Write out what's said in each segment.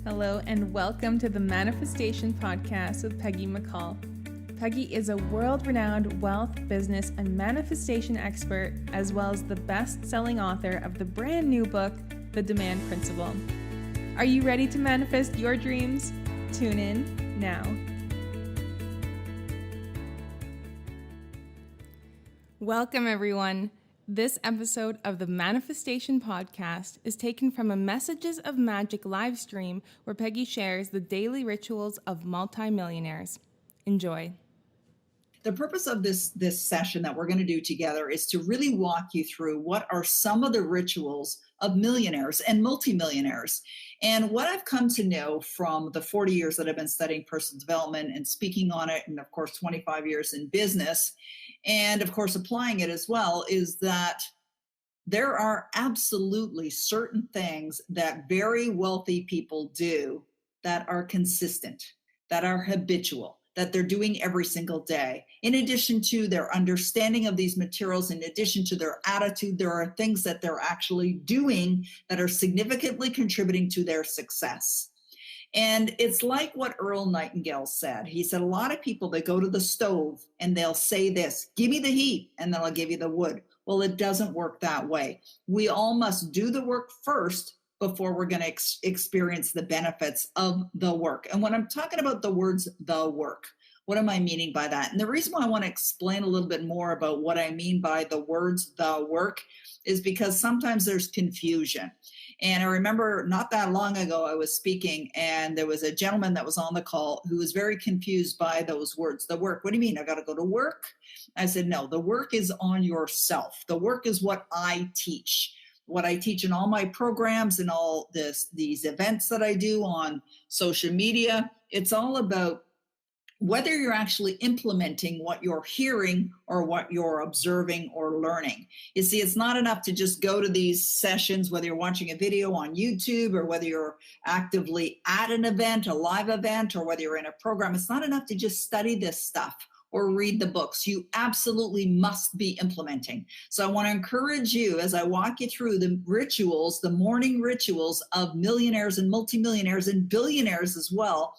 Hello and welcome to the Manifestation Podcast with Peggy McColl. Peggy is a world-renowned wealth, business, and manifestation expert, as well as the best-selling author of the brand new book, The Demand Principle. Are you ready to manifest your dreams? Tune in now. Welcome, everyone. This episode of the Manifestation Podcast is taken from a Messages of Magic live stream where Peggy shares the daily rituals of multi-millionaires. Enjoy. The purpose of this session that we're going to do together is to really walk you through what are some of the rituals of millionaires and multimillionaires. And what I've come to know from the 40 years that I've been studying personal development and speaking on it, and of course, 25 years in business, and of course, applying it as well, is that there are absolutely certain things that very wealthy people do that are consistent, that are habitual, that they're doing every single day. In addition to their understanding of these materials, in addition to their attitude, there are things that they're actually doing that are significantly contributing to their success. And it's like what Earl Nightingale said. He said, a lot of people, they go to the stove and they'll say this, give me the heat, and then I'll give you the wood. Well, it doesn't work that way. We all must do the work first before we're going to experience the benefits of the work. And when I'm talking about the words, the work, what am I meaning by that? And the reason why I want to explain a little bit more about what I mean by the words, the work, is because sometimes there's confusion. And I remember not that long ago, I was speaking and there was a gentleman that was on the call who was very confused by those words, the work. What do you mean? I got to go to work? I said, no, the work is on yourself. The work is what I teach. What I teach in all my programs and all these events that I do on social media, it's all about whether you're actually implementing what you're hearing or what you're observing or learning. You see, it's not enough to just go to these sessions, whether you're watching a video on YouTube or whether you're actively at an event, a live event, or whether you're in a program. It's not enough to just study this stuff or read the books. You absolutely must be implementing. So I want to encourage you as I walk you through the rituals, the morning rituals of millionaires and multimillionaires and billionaires as well,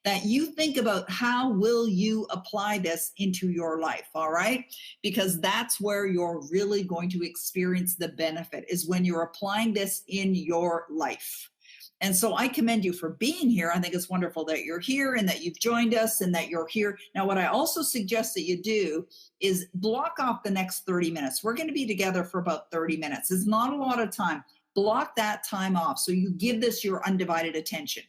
that you think about how will you apply this into your life, all right? Because that's where you're really going to experience the benefit, is when you're applying this in your life. And so I commend you for being here. I think it's wonderful that you're here and that you've joined us and that you're here. Now, what I also suggest that you do is block off the next 30 minutes. We're going to be together for about 30 minutes. It's not a lot of time. Block that time off so you give this your undivided attention.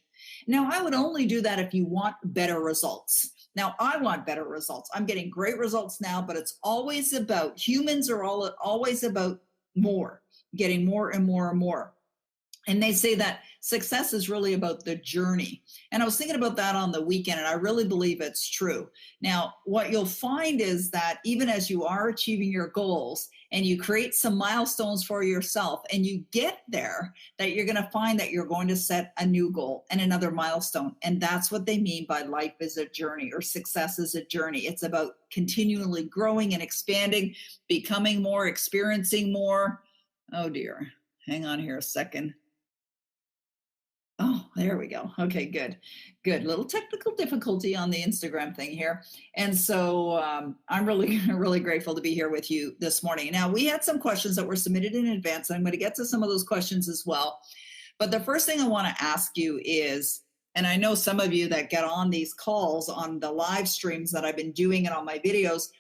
Now, I would only do that if you want better results. Now, I want better results. I'm getting great results now, but it's always about, humans are always about more, getting more and more and more. And they say that success is really about the journey. And I was thinking about that on the weekend, and I really believe it's true. Now, what you'll find is that even as you are achieving your goals and you create some milestones for yourself and you get there, that you're going to find that you're going to set a new goal and another milestone. And that's what they mean by life is a journey, or success is a journey. It's about continually growing and expanding, becoming more, experiencing more. Oh dear. Hang on here a second. Oh, there we go. Okay, good. Little technical difficulty on the Instagram thing here. And so I'm really grateful to be here with you this morning. Now, we had some questions that were submitted in advance. I'm going to get to some of those questions as well. But the first thing I want to ask you is, and I know some of you that get on these calls on the live streams that I've been doing and on my videos,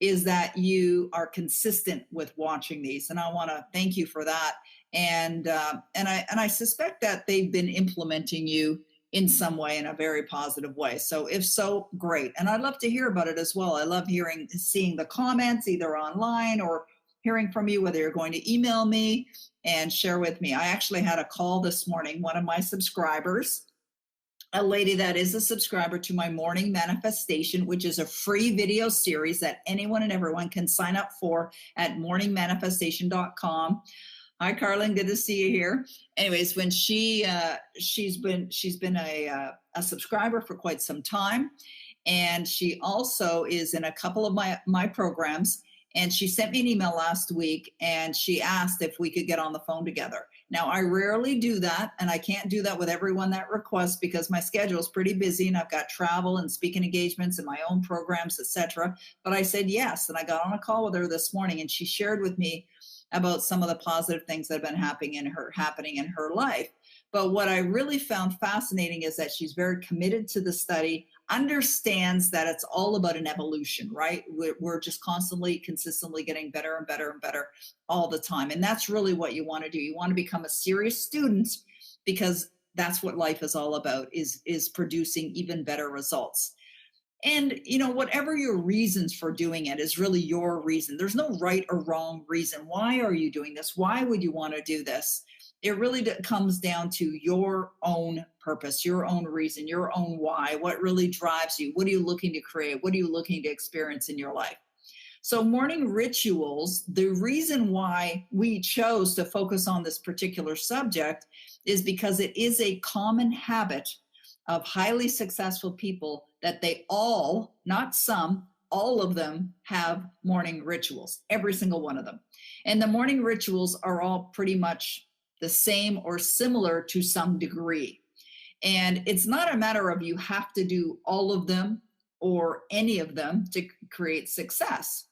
is that you are consistent with watching these. And I want to thank you for that. And I suspect that they've been implementing you in some way, in a very positive way. So if so, great. And I'd love to hear about it as well. I love seeing the comments either online or hearing from you, whether you're going to email me and share with me. I actually had a call this morning, one of my subscribers, a lady that is a subscriber to my Morning Manifestation, which is a free video series that anyone and everyone can sign up for at morningmanifestation.com. Hi, Carlin. Good to see you here. Anyways, when she's been a subscriber for quite some time, and she also is in a couple of my programs. And she sent me an email last week, and she asked if we could get on the phone together. Now, I rarely do that, and I can't do that with everyone that requests because my schedule is pretty busy and I've got travel and speaking engagements and my own programs, etc. But I said yes, and I got on a call with her this morning, and she shared with me about some of the positive things that have been happening in her life. But what I really found fascinating is that she's very committed to the study, understands that it's all about an evolution, right? We're just constantly, consistently getting better and better and better all the time. And that's really what you want to do. You want to become a serious student because that's what life is all about, is producing even better results. And, whatever your reasons for doing it is really your reason. There's no right or wrong reason. Why are you doing this? Why would you want to do this? It really comes down to your own purpose, your own reason, your own why. What really drives you? What are you looking to create? What are you looking to experience in your life? So morning rituals, the reason why we chose to focus on this particular subject is because it is a common habit of highly successful people that they all, not some, all of them have morning rituals, every single one of them. And the morning rituals are all pretty much the same or similar to some degree. And it's not a matter of you have to do all of them or any of them to create success.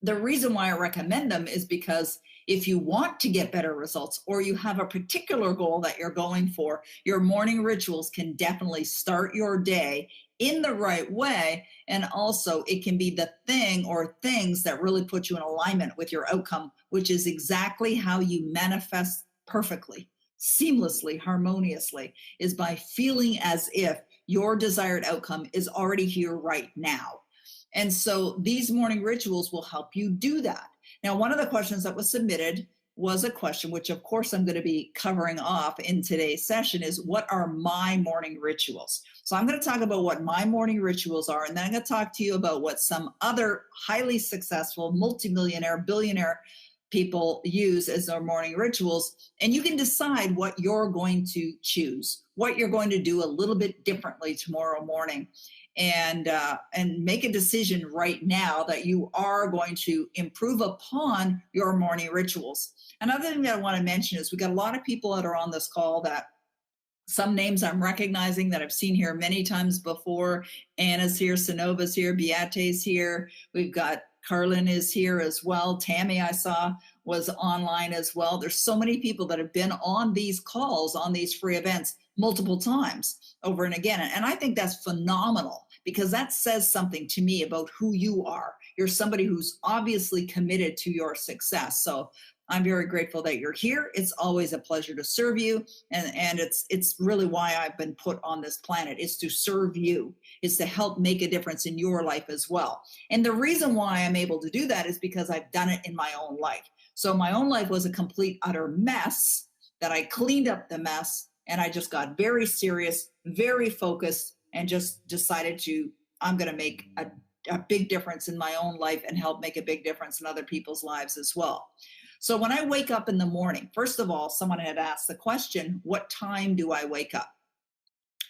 The reason why I recommend them is because if you want to get better results or you have a particular goal that you're going for, your morning rituals can definitely start your day in the right way. And also it can be the thing or things that really put you in alignment with your outcome, which is exactly how you manifest perfectly, seamlessly, harmoniously, is by feeling as if your desired outcome is already here right now. And so these morning rituals will help you do that. Now, one of the questions that was submitted was a question, which of course I'm going to be covering off in today's session, is what are my morning rituals? So I'm going to talk about what my morning rituals are, and then I'm going to talk to you about what some other highly successful multimillionaire, billionaire people use as their morning rituals. And you can decide what you're going to choose, what you're going to do a little bit differently tomorrow morning. And make a decision right now that you are going to improve upon your morning rituals. Another thing that I want to mention is we got a lot of people that are on this call that some names I'm recognizing that I've seen here many times before. Anna's here, Sanova's here, Beate's here. We've got Carlin is here as well. Tammy, I saw, was online as well. There's so many people that have been on these calls, on these free events multiple times over and again. And I think that's phenomenal because that says something to me about who you are. You're somebody who's obviously committed to your success. So I'm very grateful that you're here. It's always a pleasure to serve you. And it's really why I've been put on this planet, is to serve you, is to help make a difference in your life as well. And the reason why I'm able to do that is because I've done it in my own life. So my own life was a complete, utter mess that I cleaned up the mess, and I just got very serious, very focused, and just decided I'm going to make a big difference in my own life and help make a big difference in other people's lives as well. So when I wake up in the morning, first of all, someone had asked the question, what time do I wake up?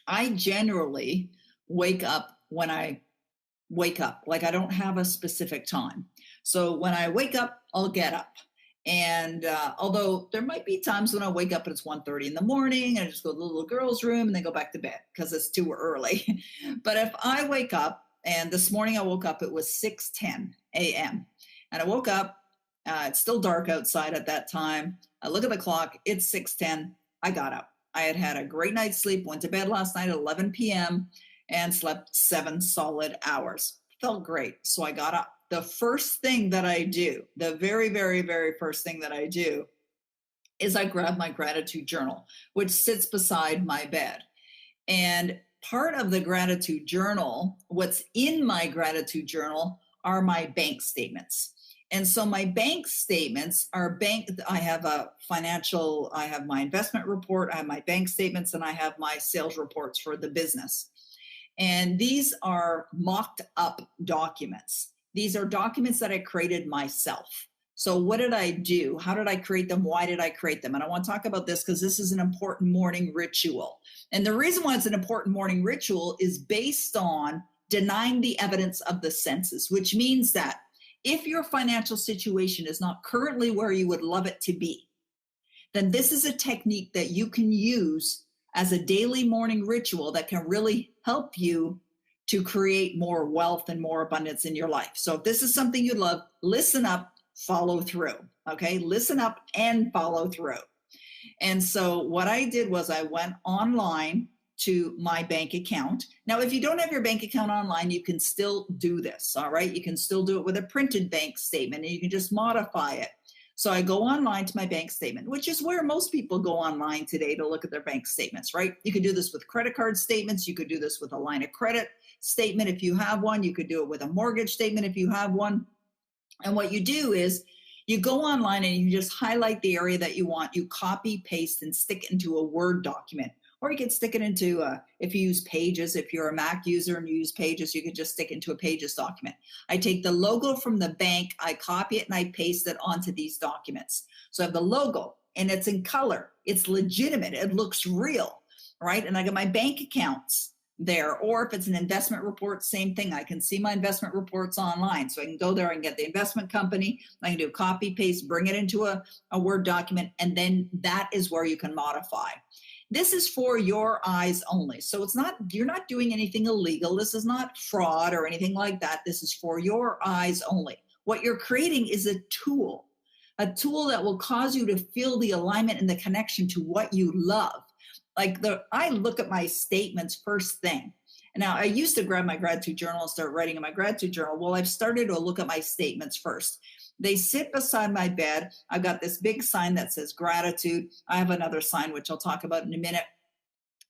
I generally wake up when I wake up. Like, I don't have a specific time. So when I wake up, I'll get up. And although there might be times when I wake up and it's 1:30 in the morning, and I just go to the little girl's room and then go back to bed because it's too early. But if I wake up, and this morning I woke up, it was 6:10 a.m. And I woke up, it's still dark outside at that time. I look at the clock, it's 6:10. I got up. I had had a great night's sleep, went to bed last night at 11 p.m. and slept 7 solid hours. Felt great. So I got up. The first thing that I do, the very, very, very first thing that I do is I grab my gratitude journal, which sits beside my bed. And part of the gratitude journal, what's in my gratitude journal, are my bank statements. And so my bank statements are I have my investment report, I have my bank statements, and I have my sales reports for the business. And these are mocked up documents. These are documents that I created myself. So what did I do? How did I create them? Why did I create them? And I want to talk about this because this is an important morning ritual. And the reason why it's an important morning ritual is based on denying the evidence of the senses, which means that if your financial situation is not currently where you would love it to be, then this is a technique that you can use as a daily morning ritual that can really help you to create more wealth and more abundance in your life. So if this is something you love, listen up, follow through. Okay, listen up and follow through. And so what I did was I went online to my bank account. Now, if you don't have your bank account online, you can still do this, all right? You can still do it with a printed bank statement, and you can just modify it. So I go online to my bank statement, which is where most people go online today to look at their bank statements, right? You could do this with credit card statements. You could do this with a line of credit statement if you have one. You could do it with a mortgage statement if you have one. And what you do is you go online and you just highlight the area that you want. You copy, paste, and stick it into a Word document. Or you can stick it into, if you use Pages, if you're a Mac user and you use Pages, you can just stick it into a Pages document. I take the logo from the bank, I copy it, and I paste it onto these documents. So I have the logo, and it's in color. It's legitimate. It looks real, right? And I got my bank accounts there. Or if it's an investment report, same thing. I can see my investment reports online. So I can go there and get the investment company. I can do copy, paste, bring it into a Word document, and then that is where you can modify. This is for your eyes only. So it's not, you're not doing anything illegal. This is not fraud or anything like that. This is for your eyes only. What you're creating is a tool that will cause you to feel the alignment and the connection to what you love. Like I look at my statements first thing. And now I used to grab my gratitude journal and start writing in my gratitude journal. Well, I've started to look at my statements first. They sit beside my bed. I've got this big sign that says gratitude. I have another sign, which I'll talk about in a minute.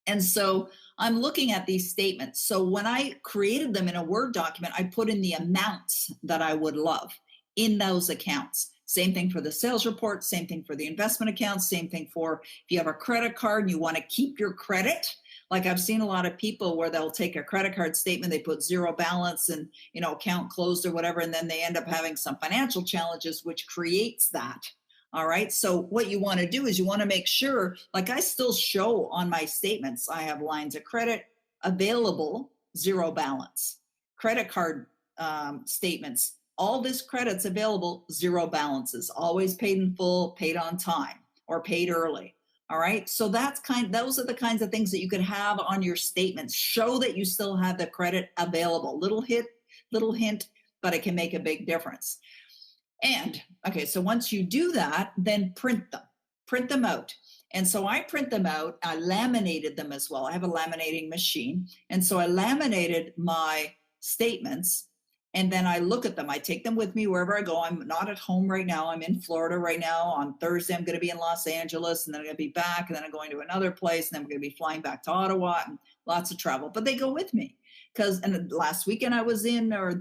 And so I'm looking at these statements. So when I created them in a Word document, I put in the amounts that I would love in those accounts. Same thing for the sales report, same thing for the investment accounts, same thing for if you have a credit card and you want to keep your credit. Like I've seen a lot of people where they'll take a credit card statement, they put zero balance and, account closed or whatever, and then they end up having some financial challenges, which creates that. All right. So what you want to do is you want to make sure, like I still show on my statements, I have lines of credit available, zero balance, credit card statements, all this credit's available, zero balances, always paid in full, paid on time, or paid early. All right. So those are the kinds of things that you could have on your statements. Show that you still have the credit available. Little hint, but it can make a big difference. And okay, so once you do that, then print them out. And so I print them out. I laminated them as well. I have a laminating machine. And so I laminated my statements. And then I look at them. I take them with me wherever I go. I'm not at home right now. I'm in Florida right now. On Thursday, I'm going to be in Los Angeles, and then I'm going to be back, and then I'm going to another place, and then we're going to be flying back to Ottawa, and lots of travel. But they go with me and last weekend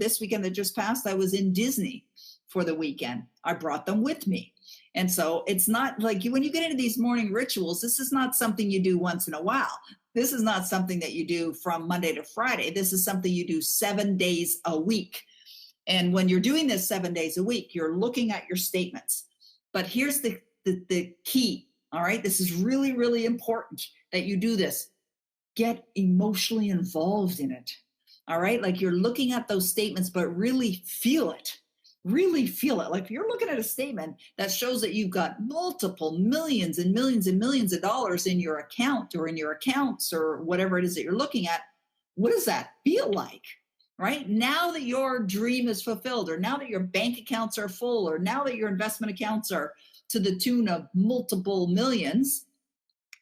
this weekend that just passed, I was in Disney for the weekend. I brought them with me. And so it's not like when you get into these morning rituals, this is not something you do once in a while. This is not something that you do from Monday to Friday. This is something you do 7 days a week. And when you're doing this 7 days a week, you're looking at your statements. But here's the key, all right? This is really, really important that you do this. Get emotionally involved in it, all right? Like you're looking at those statements, but really feel it. Really feel it. Like if you're looking at a statement that shows that you've got multiple millions and millions and millions of dollars in your account or in your accounts or whatever it is that you're looking at, what does that feel like? Right? Now that your dream is fulfilled, or now that your bank accounts are full, or now that your investment accounts are to the tune of multiple millions,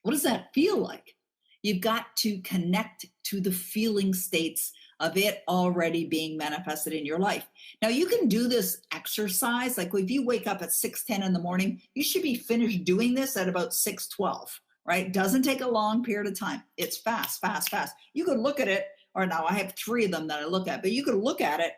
what does that feel like? You've got to connect to the feeling states of it already being manifested in your life. Now you can do this exercise. Like if you wake up at 6:10 in the morning, you should be finished doing this at about 6:12, right? Doesn't take a long period of time. It's fast, fast, fast. You could look at it, or now I have 3 of them that I look at, but you could look at it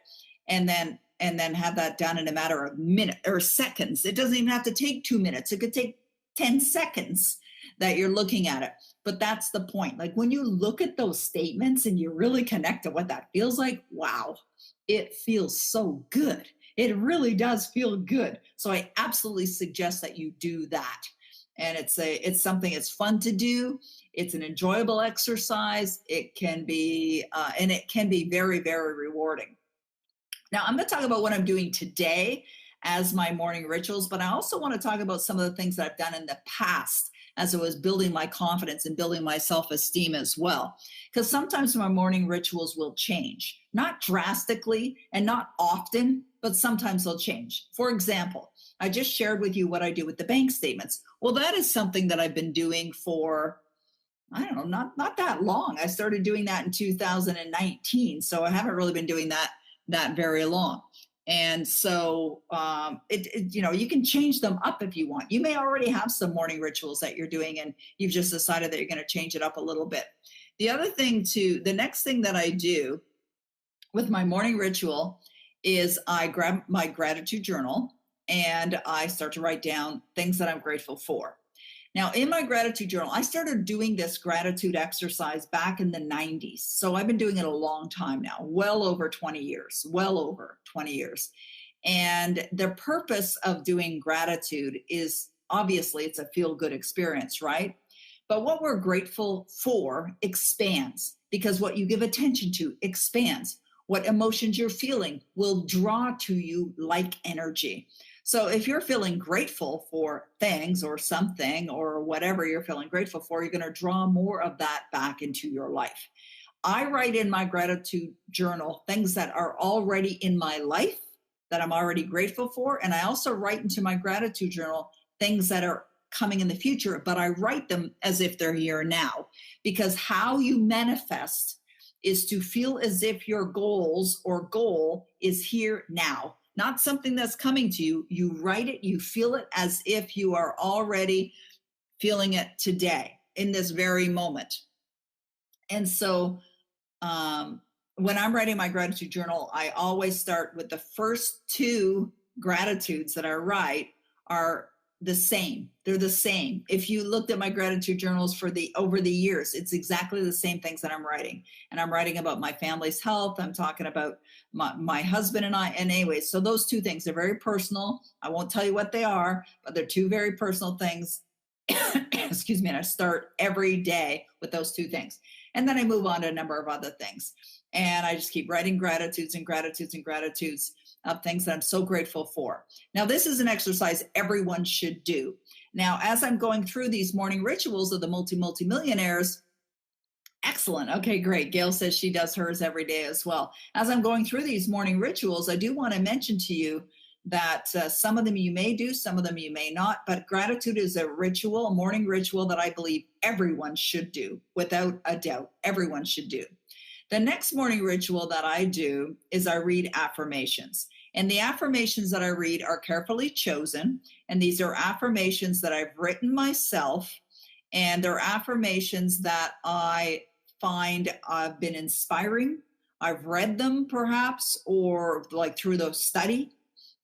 and then have that done in a matter of minutes or seconds. It doesn't even have to take 2 minutes. It could take 10 seconds that you're looking at it. But that's the point. Like when you look at those statements and you really connect to what that feels like, wow, it feels so good. It really does feel good. So I absolutely suggest that you do that. And it's something it's fun to do. It's an enjoyable exercise. It can be, and it can be very, very rewarding. Now I'm going to talk about what I'm doing today as my morning rituals, but I also want to talk about some of the things that I've done in the past as I was building my confidence and building my self-esteem as well. Because sometimes my morning rituals will change, not drastically and not often, but sometimes they'll change. For example, I just shared with you what I do with the bank statements. Well, that is something that I've been doing for, I don't know, not that long. I started doing that in 2019, so I haven't really been doing that very long. And so you can change them up if you want. You may already have some morning rituals that you're doing and you've just decided that you're going to change it up a little bit. The next thing that I do with my morning ritual is I grab my gratitude journal and I start to write down things that I'm grateful for. Now, in my gratitude journal, I started doing this gratitude exercise back in the 90s. So I've been doing it a long time now, well over 20 years. And the purpose of doing gratitude is obviously it's a feel-good experience, right? But what we're grateful for expands because what you give attention to expands. What emotions you're feeling will draw to you like energy. So if you're feeling grateful for things or something or whatever you're feeling grateful for, you're going to draw more of that back into your life. I write in my gratitude journal things that are already in my life that I'm already grateful for. And I also write into my gratitude journal things that are coming in the future, but I write them as if they're here now, because how you manifest is to feel as if your goals or goal is here now. Not something that's coming to you. You write it, you feel it as if you are already feeling it today in this very moment. And so when I'm writing my gratitude journal, I always start with the first two gratitudes that I write are the same. They're the same. If you looked at my gratitude journals over the years, it's exactly the same things that I'm writing. And I'm writing about my family's health. I'm talking about my husband and I. And anyways, so those two things are very personal. I won't tell you what they are, but they're two very personal things. Excuse me. And I start every day with those two things. And then I move on to a number of other things. And I just keep writing gratitudes and gratitudes and gratitudes of things that I'm so grateful for. Now, this is an exercise everyone should do. Now, as I'm going through these morning rituals of the multi-millionaires, excellent. Okay, great. Gail says she does hers every day as well. As I'm going through these morning rituals, I do want to mention to you that some of them you may do, some of them you may not, but gratitude is a ritual, a morning ritual that I believe everyone should do, without a doubt. Everyone should do. The next morning ritual that I do is I read affirmations. And the affirmations that I read are carefully chosen. And these are affirmations that I've written myself. And they're affirmations that I find have been inspiring. I've read them perhaps, or like through the study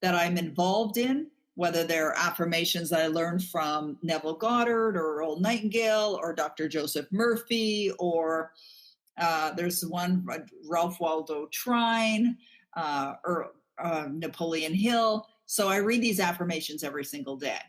that I'm involved in, whether they're affirmations that I learned from Neville Goddard or Earl Nightingale or Dr. Joseph Murphy, or there's one, Ralph Waldo Trine, or Napoleon Hill. So I read these affirmations every single day.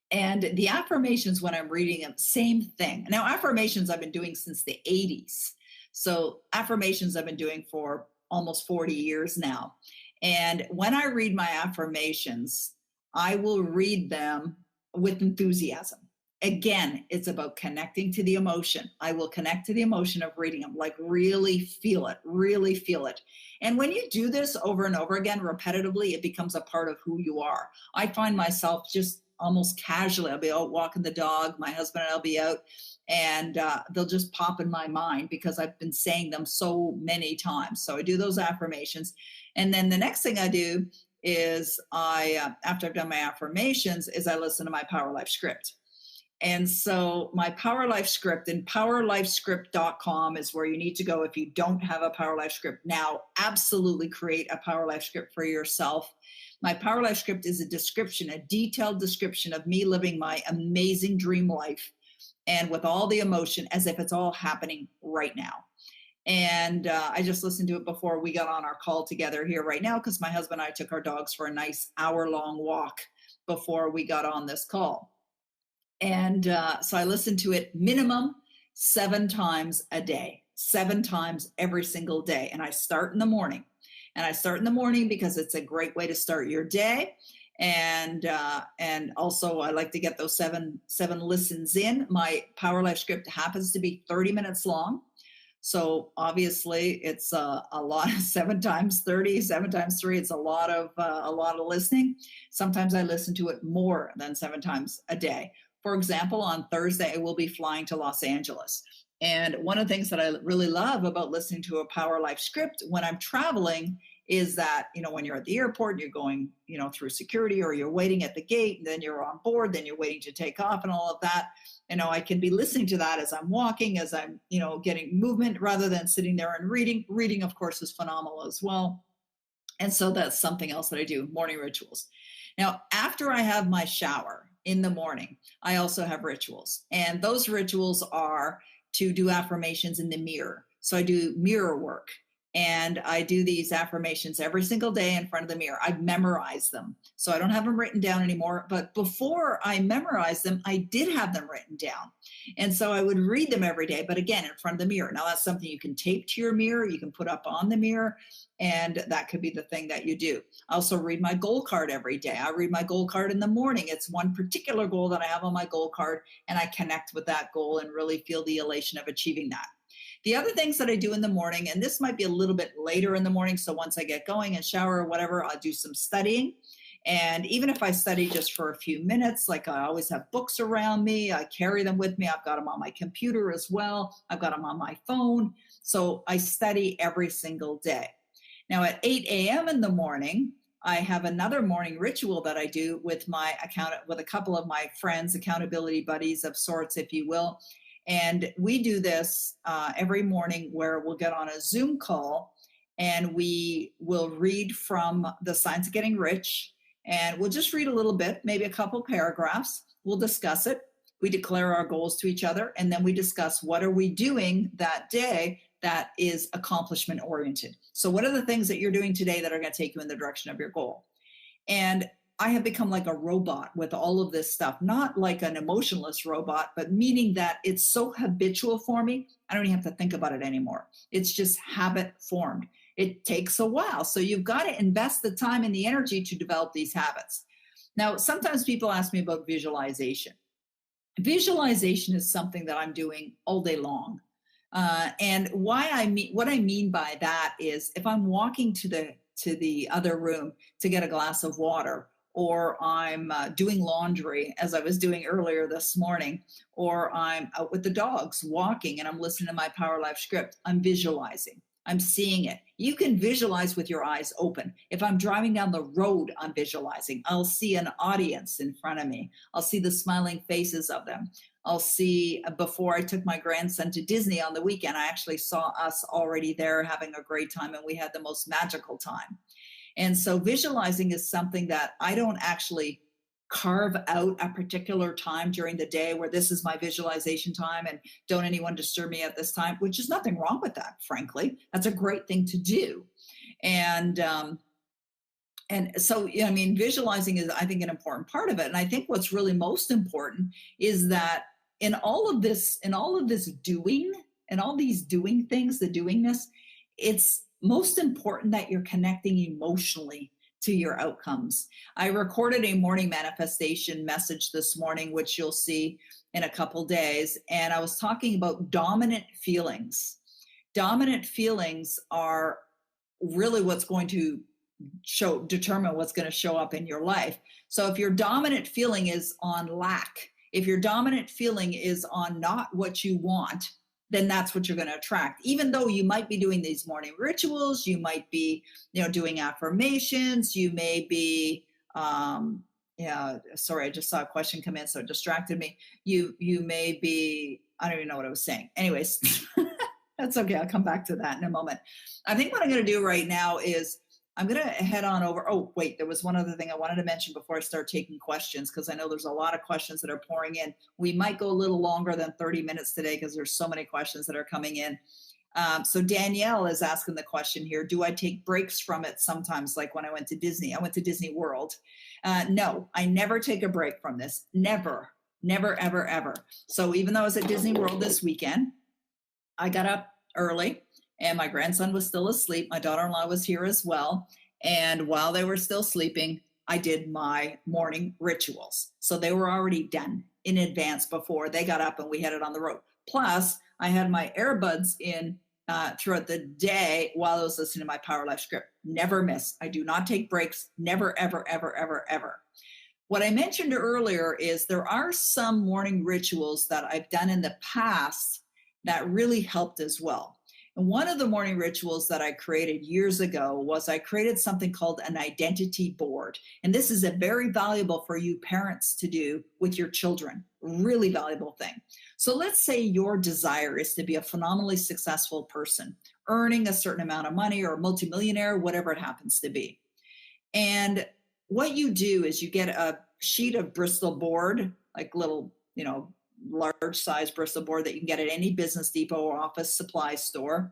And the affirmations, when I'm reading them, same thing. Now, affirmations I've been doing since the 80s. So affirmations I've been doing for almost 40 years now. And when I read my affirmations, I will read them with enthusiasm. Again, it's about connecting to the emotion. I will connect to the emotion of reading them, like really feel it, really feel it. And when you do this over and over again, repetitively, it becomes a part of who you are. I find myself just almost casually, I'll be out walking the dog, my husband and I'll be out, and they'll just pop in my mind because I've been saying them so many times. So I do those affirmations. And then the next thing I do is after I've done my affirmations, is I listen to my Power Life script. And so my Power Life script, and powerlifescript.com is where you need to go if you don't have a Power Life script now. Absolutely create a Power Life script for yourself. My Power Life script is a description, a detailed description of me living my amazing dream life, and with all the emotion as if it's all happening right now. And I just listened to it before we got on our call together here right now, because my husband and I took our dogs for a nice hour-long walk before we got on this call. And so I listened to it minimum 7 times a day, 7 times every single day. And I start in the morning. And I start in the morning because it's a great way to start your day. And also I like to get those seven listens in. My Power Life script happens to be 30 minutes long. So obviously it's a lot. 7 times 30, 7 times 3. It's a lot of listening. Sometimes I listen to it more than 7 times a day. For example, on Thursday, I will be flying to Los Angeles. And one of the things that I really love about listening to a Power Life script when I'm traveling is that, when you're at the airport and you're going, through security, or you're waiting at the gate, and then you're on board, then you're waiting to take off and all of that. I can be listening to that as I'm walking, as I'm, getting movement, rather than sitting there and reading. Reading, of course, is phenomenal as well. And so that's something else that I do, morning rituals. Now, after I have my shower in the morning, I also have rituals. And those rituals are to do affirmations in the mirror. So I do mirror work. And I do these affirmations every single day in front of the mirror. I memorize them. So I don't have them written down anymore. But before I memorized them, I did have them written down. And so I would read them every day, but again, in front of the mirror. Now that's something you can tape to your mirror. You can put up on the mirror. And that could be the thing that you do. I also read my goal card every day. I read my goal card in the morning. It's one particular goal that I have on my goal card, and I connect with that goal and really feel the elation of achieving that. The other things that I do in the morning, and this might be a little bit later in the morning, so once I get going and shower or whatever, I'll do some studying. And even if I study just for a few minutes, like I always have books around me, I carry them with me. I've got them on my computer as well. I've got them on my phone. So I study every single day. Now at 8 a.m. in the morning, I have another morning ritual that I do with with a couple of my friends, accountability buddies of sorts, if you will. And we do this every morning, where we'll get on a Zoom call and we will read from The Science of Getting Rich. And we'll just read a little bit, maybe a couple paragraphs. We'll discuss it. We declare our goals to each other. And then we discuss what are we doing that day that is accomplishment oriented. So what are the things that you're doing today that are going to take you in the direction of your goal? And I have become like a robot with all of this stuff, not like an emotionless robot, but meaning that it's so habitual for me, I don't even have to think about it anymore. It's just habit formed. It takes a while. So you've got to invest the time and the energy to develop these habits. Now, sometimes people ask me about visualization. Visualization is something that I'm doing all day long. And what I mean by that is if I'm walking to the other room to get a glass of water, or I'm doing laundry, as I was doing earlier this morning, or I'm out with the dogs walking and I'm listening to my Power Life script, I'm visualizing. I'm seeing it. You can visualize with your eyes open. If I'm driving down the road, I'm visualizing. I'll see an audience in front of me. I'll see the smiling faces of them. I'll see, before I took my grandson to Disney on the weekend, I actually saw us already there having a great time, and we had the most magical time. And so visualizing is something that I don't actually carve out a particular time during the day where this is my visualization time and don't anyone disturb me at this time, which is nothing wrong with that, frankly. That's a great thing to do. And so, I mean, visualizing is, I think, an important part of it. And I think what's really most important is that in all of this doing, and all these doing things, the doingness, it's most important that you're connecting emotionally to your outcomes. I recorded a morning manifestation message this morning, which you'll see in a couple days. And I was talking about dominant feelings. Dominant feelings are really what's going to determine what's going to show up in your life. So if your dominant feeling is on lack, if your dominant feeling is on not what you want, then that's what you're going to attract. Even though you might be doing these morning rituals, you might be, doing affirmations, you may be, sorry, I just saw a question come in, so it distracted me. You may be, I don't even know what I was saying. Anyways, that's okay. I'll come back to that in a moment. I think what I'm going to do right now is I'm going to head on over. Oh, wait, there was one other thing I wanted to mention before I start taking questions, because I know there's a lot of questions that are pouring in. We might go a little longer than 30 minutes today because there's so many questions that are coming in. So Danielle is asking the question here, do I take breaks from it sometimes, like when I went to Disney? I went to Disney World. No, I never take a break from this. Never, ever. So even though I was at Disney World this weekend, I got up early and my grandson was still asleep. My daughter-in-law was here as well. And while they were still sleeping, I did my morning rituals. So they were already done in advance before they got up and we headed on the road. Plus, I had my earbuds in throughout the day while I was listening to my Power Life script. Never miss. I do not take breaks. Never, ever, ever, ever, ever. What I mentioned earlier is there are some morning rituals that I've done in the past that really helped as well. And one of the morning rituals that I created years ago was I created something called an identity board. And this is a very valuable for you parents to do with your children. Really valuable thing. So let's say your desire is to be a phenomenally successful person, earning a certain amount of money or a multimillionaire, whatever it happens to be. And what you do is you get a sheet of Bristol board, like little, large size Bristol board that you can get at any Business Depot or office supply store.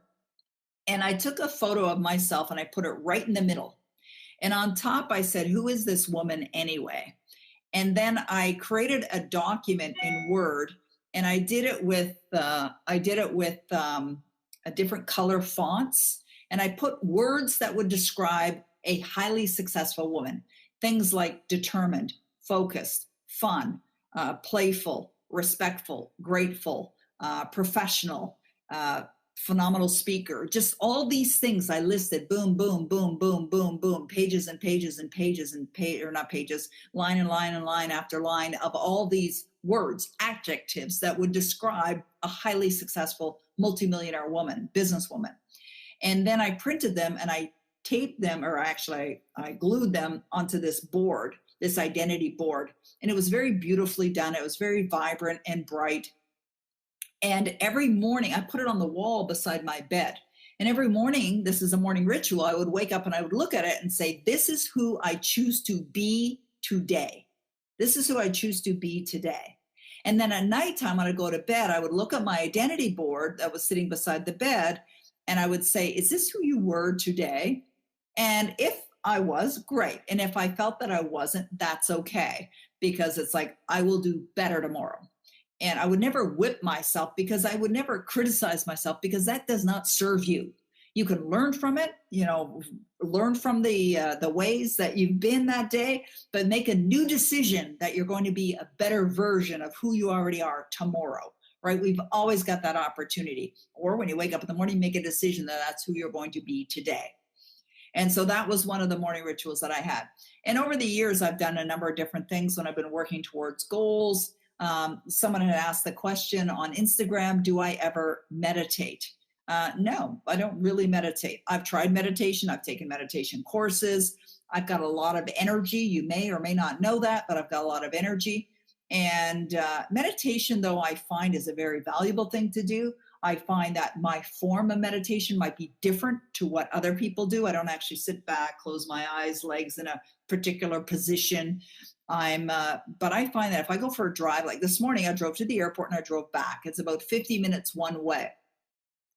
And I took a photo of myself and I put it right in the middle. And on top, I said, who is this woman anyway? And then I created a document in Word, and I did it with a different color fonts. And I put words that would describe a highly successful woman. Things like determined, focused, fun, playful, respectful, grateful, professional, phenomenal speaker. Just all these things I listed. Boom, boom, boom, boom, boom, boom. Pages and pages and pages and not pages, line and line and line after line of all these words, adjectives that would describe a highly successful multimillionaire woman, businesswoman. And then I printed them and I taped them, or actually I glued them onto this board, this identity board. And it was very beautifully done. It was very vibrant and bright. And every morning I put it on the wall beside my bed. And every morning, this is a morning ritual, I would wake up and I would look at it and say, this is who I choose to be today. This is who I choose to be today. And then at nighttime, when I go to bed, I would look at my identity board that was sitting beside the bed. And I would say, is this who you were today? And if I was, great. And if I felt that I wasn't, that's okay. Because it's like, I will do better tomorrow. And I would never whip myself, because I would never criticize myself, because that does not serve you. You can learn from it, learn from the ways that you've been that day, but make a new decision that you're going to be a better version of who you already are tomorrow, right? We've always got that opportunity. Or when you wake up in the morning, make a decision that that's who you're going to be today. And so that was one of the morning rituals that I had. And over the years, I've done a number of different things when I've been working towards goals. Someone had asked the question on Instagram, do I ever meditate? No, I don't really meditate. I've tried meditation. I've taken meditation courses. I've got a lot of energy. You may or may not know that, but I've got a lot of energy. And meditation, though, I find is a very valuable thing to do. I find that my form of meditation might be different to what other people do. I don't actually sit back, close my eyes, legs in a particular position. But I find that if I go for a drive, like this morning, I drove to the airport and I drove back. It's about 50 minutes one way.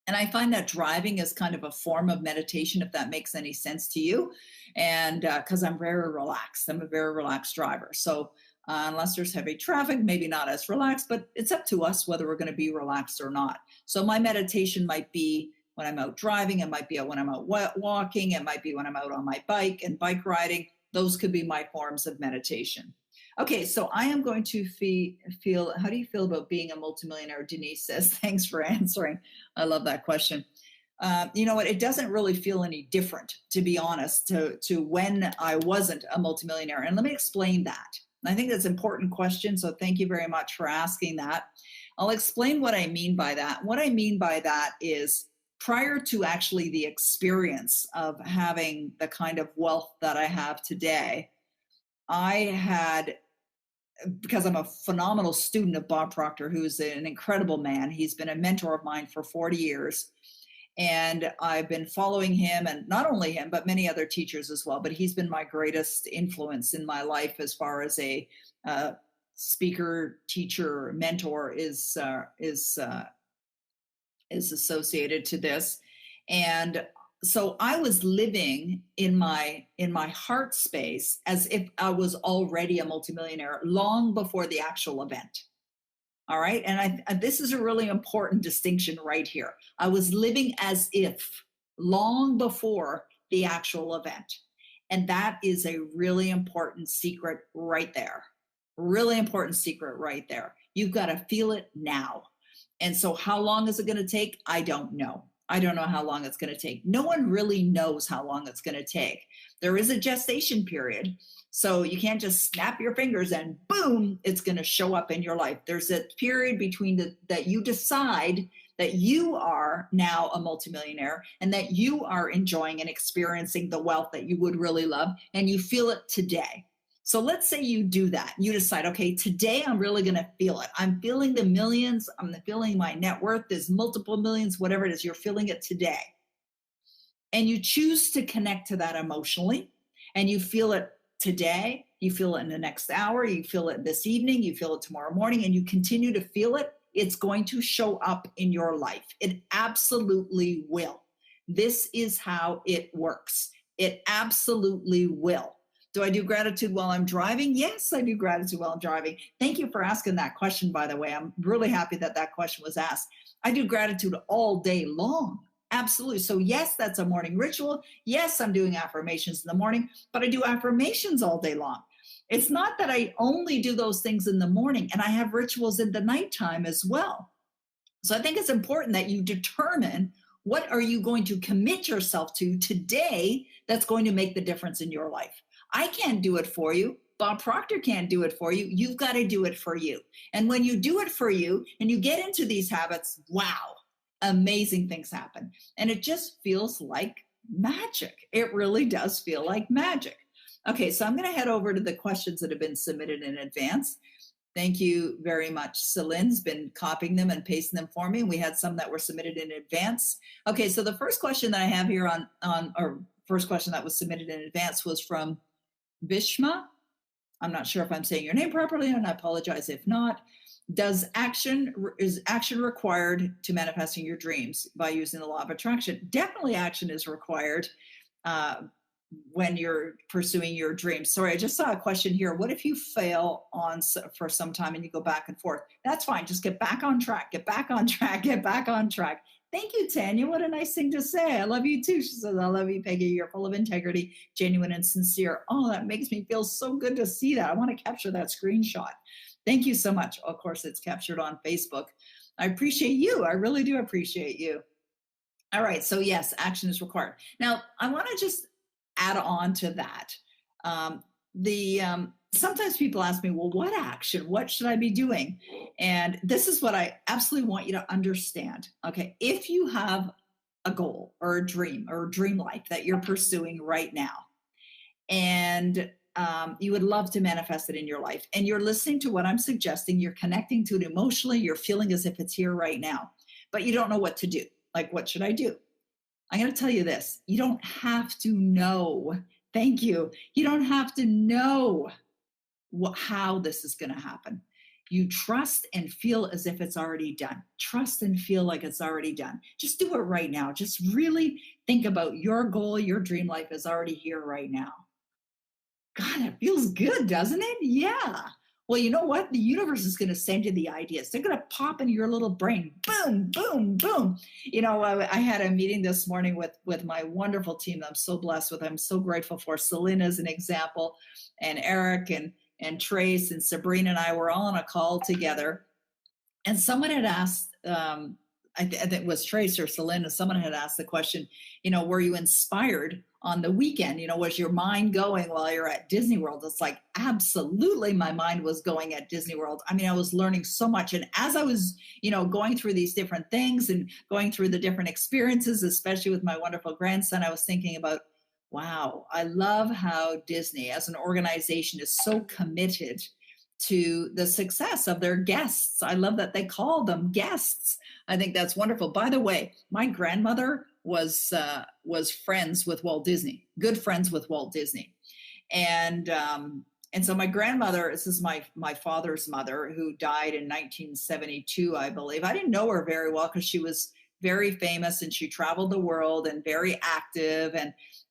And I find that driving is kind of a form of meditation, if that makes any sense to you. And because I'm very relaxed, I'm a very relaxed driver. So unless there's heavy traffic, maybe not as relaxed, but it's up to us whether we're going to be relaxed or not. So my meditation might be when I'm out driving. It might be when I'm out walking. It might be when I'm out on my bike and bike riding. Those could be my forms of meditation. Okay, so I am going to feel, how do you feel about being a multimillionaire? Denise says, thanks for answering. I love that question. You know what, it doesn't really feel any different, to be honest, to when I wasn't a multimillionaire. And let me explain that. I think that's an important question, so thank you very much for asking that. I'll explain what I mean by that. What I mean by that is, prior to actually the experience of having the kind of wealth that I have today, I had, because I'm a phenomenal student of Bob Proctor, who's an incredible man. He's been a mentor of mine for 40 years. And I've been following him, and not only him, but many other teachers as well. But he's been my greatest influence in my life as far as a speaker, teacher, mentor is associated to this. And so I was living in my heart space as if I was already a multimillionaire long before the actual event. All right. And this is a really important distinction right here. I was living as if long before the actual event. And that is a really important secret right there. Really important secret right there. You've got to feel it now. And so how long is it going to take? I don't know. I don't know how long it's going to take. No one really knows how long it's going to take. There is a gestation period. So you can't just snap your fingers and boom, it's going to show up in your life. There's a period between that you decide that you are now a multimillionaire and that you are enjoying and experiencing the wealth that you would really love, and you feel it today. So let's say you do that. You decide, okay, today I'm really going to feel it. I'm feeling the millions. I'm feeling my net worth. There's multiple millions, whatever it is. You're feeling it today. And you choose to connect to that emotionally, and you feel it today. You feel it in the next hour. You feel it this evening. You feel it tomorrow morning, and you continue to feel it. It's going to show up in your life. It absolutely will. This is how it works. It absolutely will. Do I do gratitude while I'm driving? Yes, I do gratitude while I'm driving. Thank you for asking that question, by the way. I'm really happy that that question was asked. I do gratitude all day long. Absolutely. So yes, that's a morning ritual. Yes, I'm doing affirmations in the morning, but I do affirmations all day long. It's not that I only do those things in the morning, and I have rituals in the nighttime as well. So I think it's important that you determine what are you going to commit yourself to today that's going to make the difference in your life. I can't do it for you. Bob Proctor can't do it for you. You've got to do it for you. And when you do it for you and you get into these habits, wow, amazing things happen. And it just feels like magic. It really does feel like magic. Okay, so I'm going to head over to the questions that have been submitted in advance. Thank you very much. Celine's been copying them and pasting them for me. We had some that were submitted in advance. Okay, so the first question that I have here or first question that was submitted in advance was from Bishma. I'm not sure if I'm saying your name properly, and I apologize if not. Is action required to manifesting your dreams by using the law of attraction? Definitely action is required when you're pursuing your dreams. Sorry, I just saw a question here. What if you fail for some time and you go back and forth? That's fine. Just get back on track, get back on track, get back on track. Thank you, Tanya. What a nice thing to say. I love you too. She says, I love you, Peggy. You're full of integrity, genuine and sincere. Oh, that makes me feel so good to see that. I want to capture that screenshot. Thank you so much. Of course, it's captured on Facebook. I appreciate you. I really do appreciate you. All right. So yes, action is required. Now, I want to just add on to that. Sometimes people ask me, well, what action? What should I be doing? And this is what I absolutely want you to understand. Okay. If you have a goal or a dream life that you're pursuing right now, and you would love to manifest it in your life, and you're listening to what I'm suggesting, you're connecting to it emotionally, you're feeling as if it's here right now, but you don't know what to do. Like, what should I do? I'm going to tell you this. You don't have to know. Thank you. You don't have to know how this is going to happen. You trust and feel as if it's already done. Trust and feel like it's already done. Just do it right now. Just really think about your goal, your dream life is already here right now. God, it feels good, doesn't it? Yeah. Well, you know what? The universe is going to send you the ideas. They're going to pop into your little brain. Boom, boom, boom. You know, I had a meeting this morning with my wonderful team that I'm so blessed with. I'm so grateful for. Celine as an example, and Eric and Trace and Sabrina and I were all on a call together. And someone had asked, I think it was Trace or Celine, and someone had asked the question, you know, were you inspired on the weekend? You know, was your mind going while you're at Disney World? It's like, absolutely, my mind was going at Disney World. I mean, I was learning so much. And as I was, you know, going through these different things and going through the different experiences, especially with my wonderful grandson, I was thinking about, wow, I love how Disney as an organization is so committed to the success of their guests. I love that they call them guests. I think that's wonderful. By the way, my grandmother was friends with Walt Disney, good friends with Walt Disney. And so my grandmother, this is my father's mother, who died in 1972, I believe. I didn't know her very well because she was very famous and she traveled the world and very active.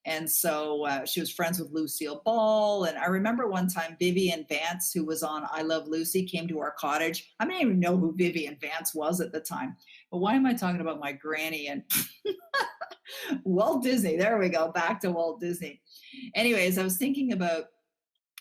And so she was friends with Lucille Ball. And I remember one time Vivian Vance, who was on I Love Lucy, came to our cottage. I didn't even know who Vivian Vance was at the time. But why am I talking about my granny and Walt Disney? There we go, back to Walt Disney. Anyways, I was thinking about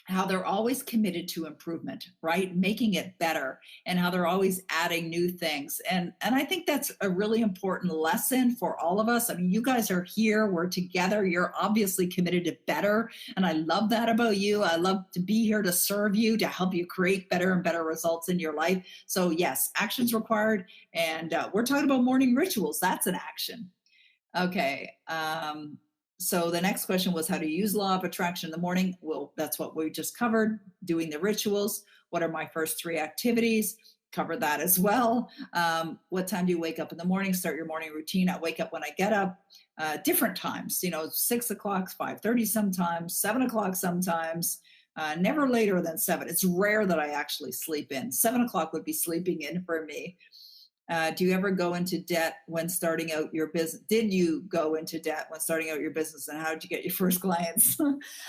how they're always committed to improvement, right? Making it better, and how they're always adding new things. And I think that's a really important lesson for all of us. I mean, you guys are here, we're together, you're obviously committed to better. And I love that about you. I love to be here to serve you, to help you create better and better results in your life. So yes, action's required. And we're talking about morning rituals. That's an action. Okay. So the next question was how to use law of attraction in the morning. Well, that's what we just covered, doing the rituals. What are my first 3 activities? Cover that as well. What time do you wake up in the morning? Start your morning routine. I wake up when I get up, different times, 6 o'clock, 5:30 sometimes, 7 o'clock sometimes, never later than 7. It's rare that I actually sleep in. 7 o'clock would be sleeping in for me. Do you ever go into debt when starting out your business? Did you go into debt when starting out your business, and how did you get your first clients?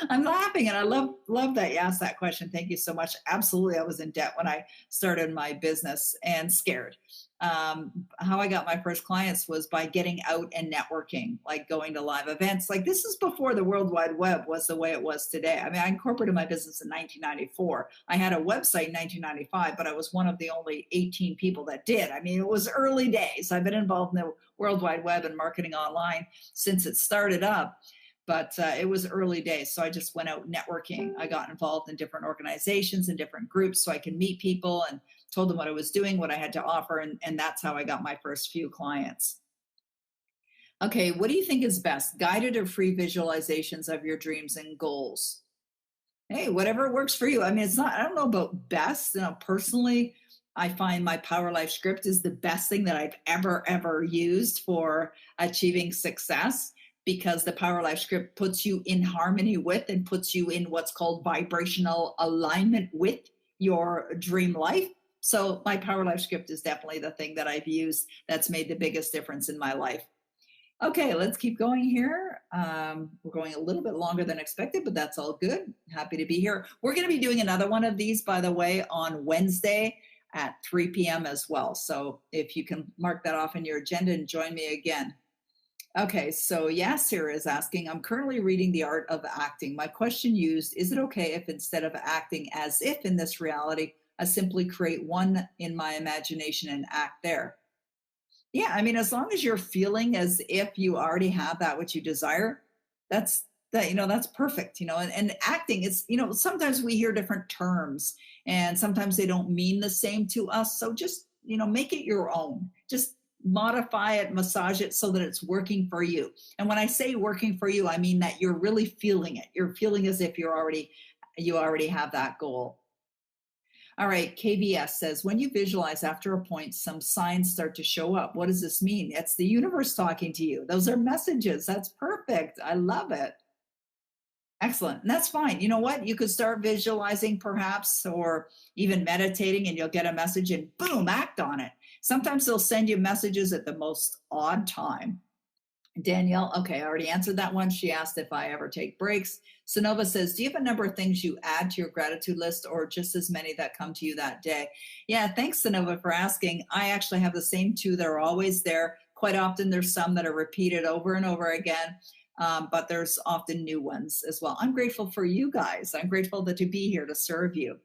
I'm laughing, and I love that you asked that question. Thank you so much. Absolutely, I was in debt when I started my business and scared. How I got my first clients was by getting out and networking, like going to live events. Like, this is before the World Wide Web was the way it was today. I mean, I incorporated my business in 1994. I had a website in 1995, but I was one of the only 18 people that did. I mean, it was early days. I've been involved in the World Wide Web and marketing online since it started up. But it was early days. So I just went out networking. I got involved in different organizations and different groups so I could meet people and told them what I was doing, what I had to offer. And that's how I got my first few clients. Okay, what do you think is best? Guided or free visualizations of your dreams and goals? Hey, whatever works for you. I mean, I don't know about best. Personally, I find my Power Life script is the best thing that I've ever used for achieving success, because the Power Life script puts you in harmony with and puts you in what's called vibrational alignment with your dream life. So my Power Life script is definitely the thing that I've used that's made the biggest difference in my life. Okay, let's keep going here. We're going a little bit longer than expected, but that's all good. Happy to be here. We're going to be doing another one of these, by the way, on Wednesday at 3 p.m. as well. So if you can mark that off in your agenda and join me again. Okay, so Yasir is asking, I'm currently reading The Art of Acting. My question used, is it okay if instead of acting as if in this reality, I simply create one in my imagination and act there? Yeah, I mean, as long as you're feeling as if you already have that which you desire, that's perfect, and acting is, sometimes we hear different terms and sometimes they don't mean the same to us. So just, make it your own. Just modify it, massage it so that it's working for you. And when I say working for you, I mean that you're really feeling it. You're feeling as if you already have that goal. All right, KVS says, when you visualize after a point, some signs start to show up. What does this mean? It's the universe talking to you. Those are messages. That's perfect. I love it. Excellent. And that's fine. You know what? You could start visualizing perhaps, or even meditating, and you'll get a message and boom, act on it. Sometimes they'll send you messages at the most odd time. Danielle, okay, I already answered that one. She asked if I ever take breaks. Sonova says, do you have a number of things you add to your gratitude list, or just as many that come to you that day? Yeah, thanks, Sonova, for asking. I actually have the same 2 that are always there. Quite often there's some that are repeated over and over again, but there's often new ones as well. I'm grateful for you guys. I'm grateful to be here to serve you.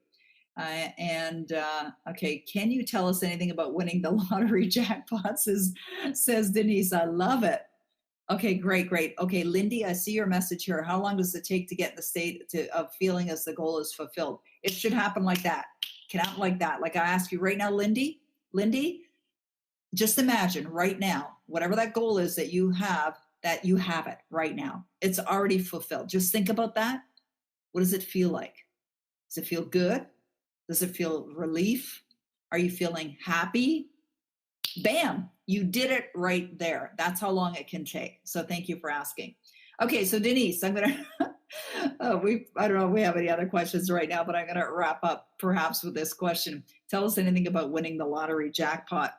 Okay, can you tell us anything about winning the lottery jackpot, says Denise. I love it. Okay, great. Okay, Lindy, I see your message here. How long does it take to get in the state of feeling as the goal is fulfilled? It should happen like that. Can happen like that. Like I ask you right now, Lindy, just imagine right now, whatever that goal is that you have it right now. It's already fulfilled. Just think about that. What does it feel like? Does it feel good? Does it feel relief? Are you feeling happy? Bam, you did it right there. That's how long it can take. So thank you for asking. Okay, so Denise, I'm going to, I don't know if we have any other questions right now, but I'm going to wrap up perhaps with this question. Tell us anything about winning the lottery jackpot.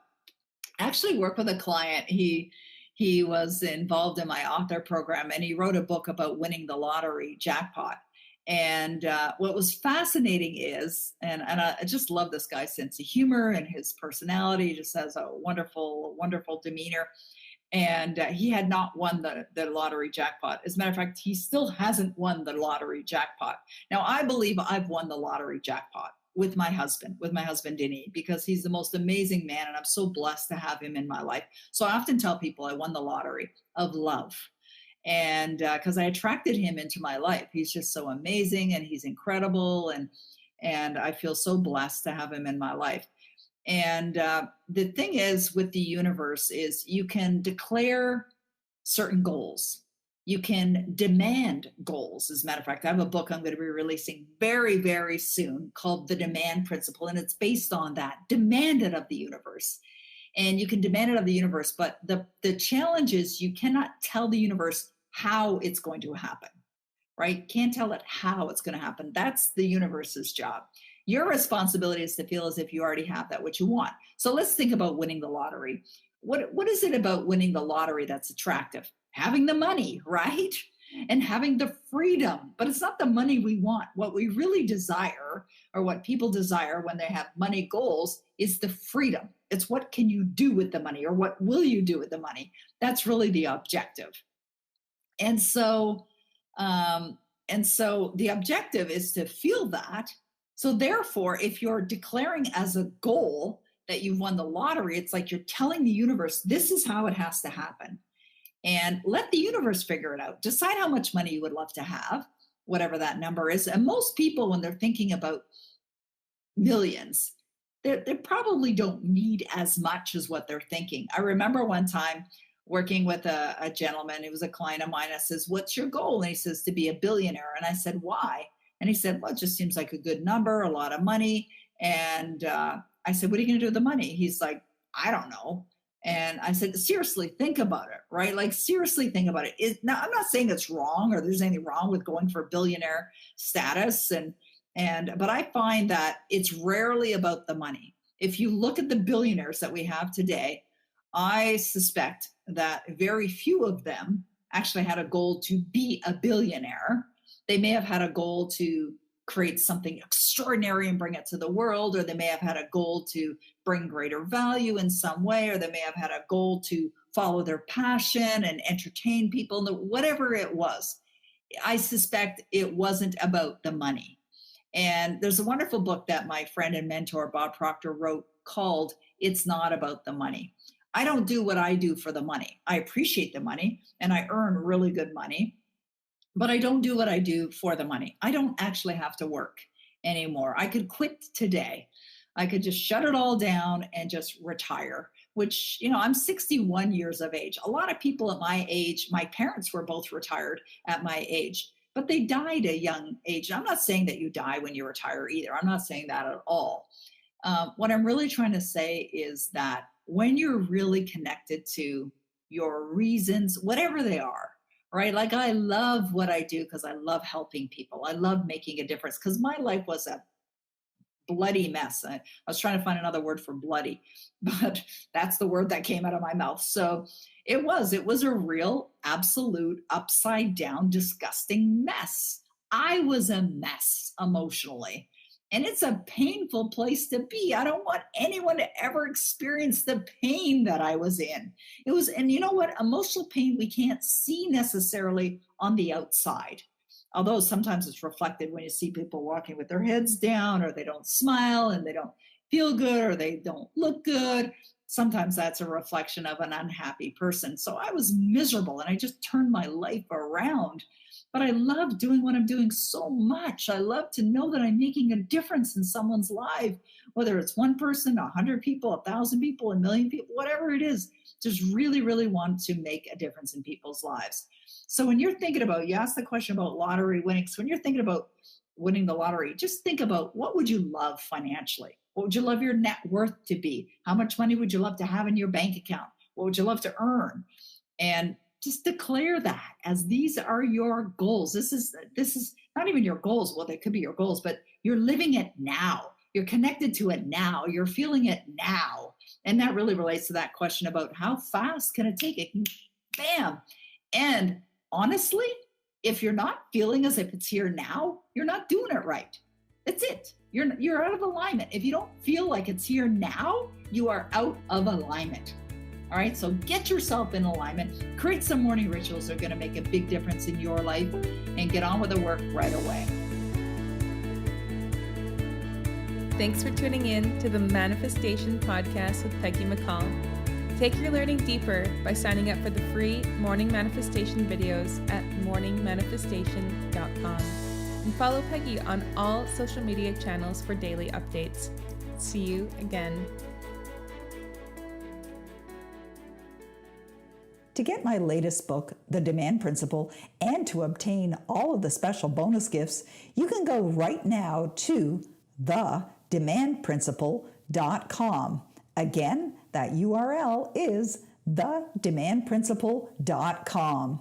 I actually work with a client. He he was involved in my author program, and he wrote a book about winning the lottery jackpot. And what was fascinating is, and I just love this guy's sense of humor and his personality. He just has a wonderful, wonderful demeanor. And he had not won the lottery jackpot. As a matter of fact, he still hasn't won the lottery jackpot. Now, I believe I've won the lottery jackpot with my husband, Denis, because he's the most amazing man, and I'm so blessed to have him in my life. So I often tell people I won the lottery of love, and because I attracted him into my life. He's just so amazing, and he's incredible, and I feel so blessed to have him in my life. And the thing is with the universe is you can declare certain goals. You can demand goals. As a matter of fact, I have a book I'm going to be releasing very, very soon called The Demand Principle. And it's based on that. Demand it of the universe. And you can demand it of the universe. But the challenge is you cannot tell the universe how it's going to happen, right? Can't tell it how it's going to happen. That's the universe's job. Your responsibility is to feel as if you already have that, what you want. So let's think about winning the lottery. What is it about winning the lottery that's attractive? Having the money, right? And having the freedom. But it's not the money we want. What we really desire, or what people desire when they have money goals, is the freedom. It's what can you do with the money, or what will you do with the money? That's really the objective. And so the objective is to feel that. So therefore, if you're declaring as a goal that you've won the lottery, it's like you're telling the universe, this is how it has to happen. And let the universe figure it out. Decide how much money you would love to have, whatever that number is. And most people, when they're thinking about millions, they probably don't need as much as what they're thinking. I remember one time working with a gentleman, he was a client of mine. I says, what's your goal? And he says, to be a billionaire. And I said, why? And he said, well, it just seems like a good number, a lot of money. And I said, what are you going to do with the money? He's like, I don't know. And I said, seriously, think about it, right? Like, seriously, think about it. Now, I'm not saying it's wrong or there's anything wrong with going for billionaire status. But I find that it's rarely about the money. If you look at the billionaires that we have today, I suspect that very few of them actually had a goal to be a billionaire. They may have had a goal to create something extraordinary and bring it to the world, or they may have had a goal to bring greater value in some way, or they may have had a goal to follow their passion and entertain people, whatever it was. I suspect it wasn't about the money. And there's a wonderful book that my friend and mentor, Bob Proctor, wrote called It's Not About the Money. I don't do what I do for the money. I appreciate the money and I earn really good money. But I don't do what I do for the money. I don't actually have to work anymore. I could quit today. I could just shut it all down and just retire, which, I'm 61 years of age. A lot of people at my age, my parents were both retired at my age, but they died at a young age. I'm not saying that you die when you retire either. I'm not saying that at all. What I'm really trying to say is that when you're really connected to your reasons, whatever they are, right? Like, I love what I do because I love helping people. I love making a difference because my life was a bloody mess. I was trying to find another word for bloody, but that's the word that came out of my mouth. So it was a real, absolute, upside down, disgusting mess. I was a mess emotionally. And it's a painful place to be. I don't want anyone to ever experience the pain that I was in. And you know what? Emotional pain we can't see necessarily on the outside. Although sometimes it's reflected when you see people walking with their heads down, or they don't smile and they don't feel good, or they don't look good. Sometimes that's a reflection of an unhappy person. So I was miserable and I just turned my life around. But I love doing what I'm doing so much. I love to know that I'm making a difference in someone's life, whether it's one person, 100 people, 1,000 people, 1,000,000 people, whatever it is. Just really, really want to make a difference in people's lives. So when you're thinking about, you asked the question about lottery winning. So when you're thinking about winning the lottery, just think about, what would you love financially? What would you love your net worth to be? How much money would you love to have in your bank account? What would you love to earn? And just declare that as these are your goals. This is not even your goals. Well, they could be your goals, but you're living it now. You're connected to it now. You're feeling it now. And that really relates to that question about how fast can it take it? Bam. And honestly, if you're not feeling as if it's here now, you're not doing it right. That's it. You're out of alignment. If you don't feel like it's here now, you are out of alignment. All right, so get yourself in alignment. Create some morning rituals that are going to make a big difference in your life, and get on with the work right away. Thanks for tuning in to the Manifestation Podcast with Peggy McColl. Take your learning deeper by signing up for the free morning manifestation videos at morningmanifestation.com. And follow Peggy on all social media channels for daily updates. See you again. To get my latest book, The Demand Principle, and to obtain all of the special bonus gifts, you can go right now to thedemandprinciple.com. Again, that URL is thedemandprinciple.com.